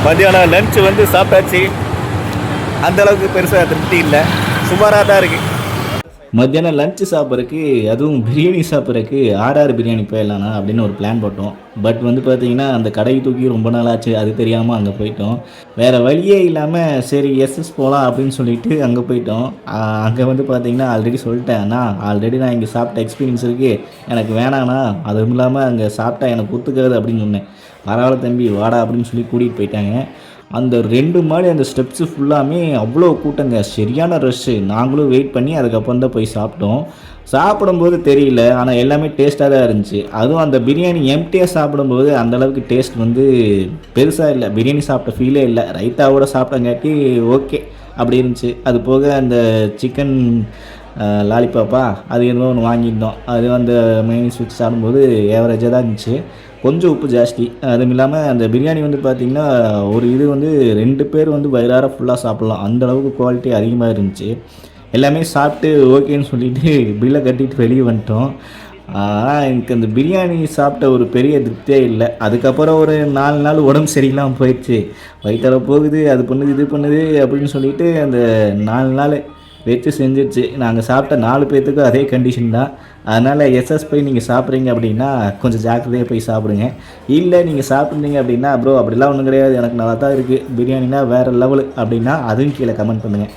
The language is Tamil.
மத்தியானம் லன்ச் வந்து சாப்பிட்டாச்சு. அந்தளவுக்கு பெருசாக திருப்தி இல்லை, சுமாராக தான் இருக்குது. மத்தியானம் லன்ச்சு சாப்பிட்றதுக்கு, அதுவும் பிரியாணி சாப்பிட்றதுக்கு ஆர்ஆர் பிரியாணி போயிடலாண்ணா அப்படின்னு ஒரு பிளான் போட்டோம். பட் வந்து பார்த்திங்கன்னா அந்த கடையை தூக்கி ரொம்ப நாள் ஆச்சு, அது தெரியாமல் அங்கே போயிட்டோம். வேறு வழியே இல்லாமல் சரி எஸ்எஸ் போகலாம் அப்படின்னு சொல்லிட்டு அங்கே போயிட்டோம். அங்கே வந்து பார்த்திங்கன்னா ஆல்ரெடி சொல்லிட்டேன், அண்ணா ஆல்ரெடி நான் இங்கே சாப்பிட்ட எக்ஸ்பீரியன்ஸ் இருக்குது, எனக்கு வேணாண்ணா, அதுவும் இல்லாமல் அங்கே சாப்பிட்டா எனக்கு ஒத்துக்காது அப்படின்னு சொன்னேன். பரவாயில்ல தம்பி வாடா அப்படின்னு சொல்லி கூட்டிகிட்டு போயிட்டாங்க. அந்த 2 மாடி அந்த ஸ்டெப்ஸு ஃபுல்லாமே அவ்வளோ கூட்டங்க, சரியான ரஷ்ஷு. நாங்களும் வெயிட் பண்ணி அதுக்கப்புறம் தான் போய் சாப்பிட்டோம். சாப்பிடும்போது தெரியல, ஆனால் எல்லாமே டேஸ்ட்டாக தான் இருந்துச்சு. அதுவும் அந்த பிரியாணி எம்டியாக சாப்பிடும்போது அந்தளவுக்கு டேஸ்ட் வந்து பெருசாக இல்லை, பிரியாணி சாப்பிட்ட ஃபீலே இல்லை. ரைத்தாவோட சாப்பிட்டங்காட்டி ஓகே அப்படி இருந்துச்சு. அது போக அந்த சிக்கன் லாலிபாப்பா அது என்னமோ ஒன்று வாங்கியிருந்தோம். அது அந்த மைனஸ் வச்சு சாப்பிடும்போது ஏவரேஜாக தான் இருந்துச்சு, கொஞ்சம் உப்பு ஜாஸ்தி. அதுவும் இல்லாமல் அந்த பிரியாணி வந்து பார்த்திங்கன்னா ஒரு இது வந்து 2 பேர் வந்து வயிறார ஃபுல்லாக சாப்பிட்லாம், அந்தளவுக்கு குவாலிட்டி அதிகமாக இருந்துச்சு. எல்லாமே சாப்பிட்டு ஓகேன்னு சொல்லிவிட்டு பில்லை கட்டிட்டு வெளியே வந்துட்டோம். ஆனால் எனக்கு அந்த பிரியாணி சாப்பிட்ட ஒரு பெரிய திருப்தியே இல்லை. அதுக்கப்புறம் ஒரு 4 நாள் உடம்பு சரியில்லாமல் போயிடுச்சு. வயிற்றால போகுது, அது பண்ணுது இது பண்ணுது அப்படின்னு சொல்லிட்டு அந்த 4 நாள் வச்சு செஞ்சிருச்சு. நாங்கள் சாப்பிட்ட 4 பேர்த்துக்கும் அதே கண்டிஷன் தான். அதனால் எஸ்எஸ் போய் நீங்கள் சாப்பிட்றீங்க அப்படின்னா கொஞ்சம் ஜாக்கிரதையாக போய் சாப்பிடுங்க. இல்லை நீங்கள் சாப்பிட்றீங்க அப்படின்னா ப்ரோ அப்படிலாம் ஒன்றும் கிடையாது, எனக்கு நல்லா தான் இருக்குது, பிரியாணினா வேறு லெவலு அப்படின்னா அதுவும் கீழே கமெண்ட் பண்ணுங்கள்.